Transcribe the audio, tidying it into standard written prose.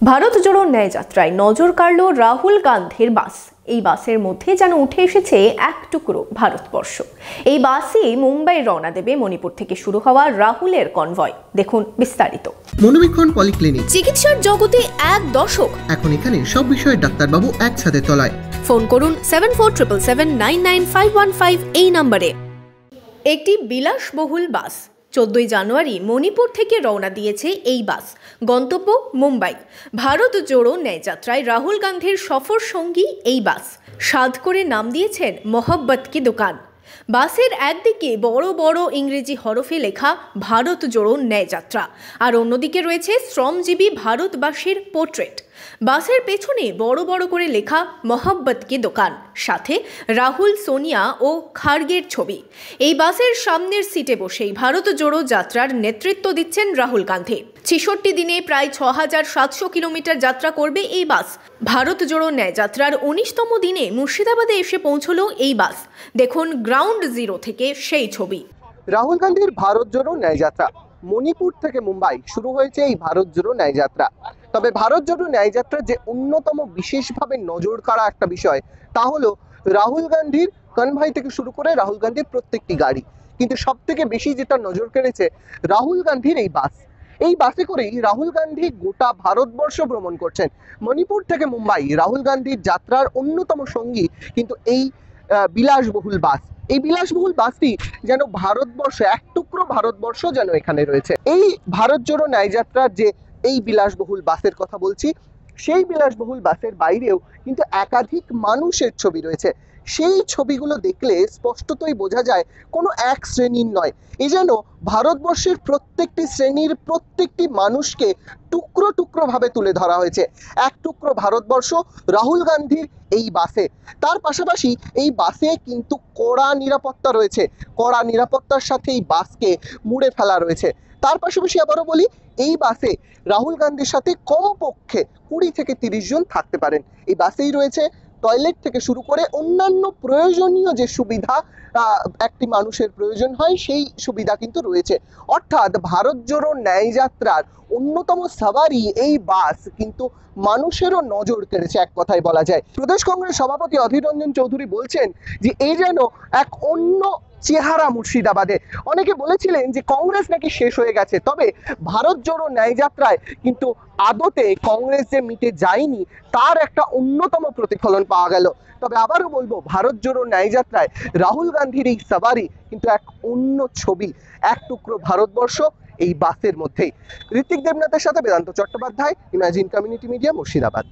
ভারত জোড়ো ন্যায় যাত্রায় নজর কাড়ল রাহুল গান্ধীর বাস। এই বাসের মধ্যে যেন উঠে এসেছে এক টুকরো ভারতবর্ষ। এই বাসই মুম্বাই রওনা দেবে মণিপুর থেকে শুরু হওয়া রাহুলের কনভয়। দেখুন বিস্তারিত। মনোবীক্ষণ পলিক্লিনিক, চিকিৎসার জগতে এক দশক। এখন এখানে সব বিষয়ে ডাক্তারবাবু একসাথে তলায়। ফোন করুন 7477799515 এই নম্বরে। একটি বিলাসবহুল বাস 14 জানুয়ারি মণিপুর থেকে রওনা দিয়েছে এই বাস। গন্তব্য মুম্বাই। ভারত জোড়ো ন্যায় যাত্রায় রাহুল গান্ধীর সফর সঙ্গী এই বাস। সাধ করে নাম দিয়েছেন মোহব্বত কি দোকান। বাসের একদিকে বড় বড় ইংরেজি হরফে লেখা ভারত জোড়ো ন্যায় যাত্রা, আর অন্যদিকে রয়েছে শ্রমজীবী ভারতবাসীর পোর্ট্রেট। বাসের পেছনে বড় বড় করে লেখা মোহব্বত কি দোকান, সাথে রাহুল, সোনিয়া ও খার্গের ছবি। এই বাসের সামনের সিটে বসেই ভারত জোড়ো যাত্রার নেতৃত্ব দিচ্ছেন রাহুল গান্ধী। 66 দিনে প্রায় 6700 কিলোমিটার যাত্রা করবে এই বাস। ভারত জোড়ো ন্যায় যাত্রার 19তম দিনে মুর্শিদাবাদে এসে পৌঁছলো এই বাস। দেখুন গ্রাউন্ড জিরো থেকে সেই ছবি। রাহুল গান্ধীর ভারত জোড়ো ন্যায় যাত্রা। মণিপুর থেকে মুম্বাই শুরু হয়েছে এই ভারত জোড়ো ন্যায় যাত্রা। তবে ভারত জোড়ো ন্যায় যাত্রার যে অন্যতম বিশেষভাবে নজর কাড়া একটা বিষয়, তা হলো রাহুল গান্ধীর কনভয় থেকে শুরু করে রাহুল গান্ধীর প্রত্যেকটি গাড়ি। কিন্তু সব থেকে বেশি যেটা নজর কেড়েছে রাহুল গান্ধীর এই বাস। এই বাসে করেই রাহুল গান্ধী গোটা ভারতবর্ষ ভ্রমণ করছেন। মণিপুর থেকে মুম্বাই রাহুল গান্ধীর যাত্রার অন্যতম সঙ্গী কিন্তু এই বিলাসবহুল বাস। এই বিলাসবহুল বাসটি যেন ভারতবর্ষ, এক টুকরো ভারতবর্ষ যেন এখানে রয়েছে। এই ভারত জোড়ো ন্যায় যাত্রার যে এই বিলাসবহুল বাসের কথা বলছি, সেই বিলাসবহুল বাসের বাইরেও কিন্তু একাধিক মানুষের ছবি রয়েছে। সেই ছবিগুলো দেখলে স্পষ্টতই বোঝা যায় কোনো এক শ্রেণীর নয়, এ যেন ভারতবর্ষের প্রত্যেকটি শ্রেণীর প্রত্যেকটি মানুষকে টুকরো টুকরো ভাবে তুলে ধরা হয়েছে। এক টুকরো ভারতবর্ষ রাহুল গান্ধীর এই বাসে। তার পাশাপাশি এই বাসে কিন্তু কড়া নিরাপত্তা রয়েছে। কড়া নিরাপত্তার সাথে এই বাসকে মুড়ে ফেলা রয়েছে। তার পাশাপাশি আবারও বলি, এই বাসে রাহুল গান্ধীর সাথে কমপক্ষে 20 থেকে 30 জন থাকতে পারেন। এই বাসেই রয়েছে টয়লেট থেকে শুরু করে অন্যান্য প্রয়োজনীয় যে সুবিধা একটি মানুষের প্রয়োজন হয়, সেই সুবিধা কিন্তু রয়েছে। অর্থাৎ ভারত জোড়ো ন্যায় যাত্রার অন্যতম সাওয়ারি এই বাস কিন্তু মানুষেরও নজর কেড়েছে, এক কথায় বলা যায়। প্রদেশ কংগ্রেস সভাপতি অধীর রঞ্জন চৌধুরী বলছেন যে এই যেন এক অন্য চেহারা মুর্শিদাবাদে। অনেকে বলেছিলেন যে কংগ্রেস নাকি শেষ হয়ে গেছে, তবে ভারত জোড়ো ন্যায় যাত্রায় কিন্তু আদতে কংগ্রেস যে মিটে যায়নি তার একটা অন্যতম প্রতিফলন পাওয়া গেল। তবে আবারও বলবো, ভারত জোড়ো ন্যায় যাত্রায় রাহুল গান্ধীর এই সাওয়ারি কিন্তু এক অন্য ছবি, এক টুকরো ভারতবর্ষ এই বাসের মধ্যেই। ঋত্বিক দেবনাথের সাথে Vedanta Chattopadhyay, imagine community media, Murshidabad.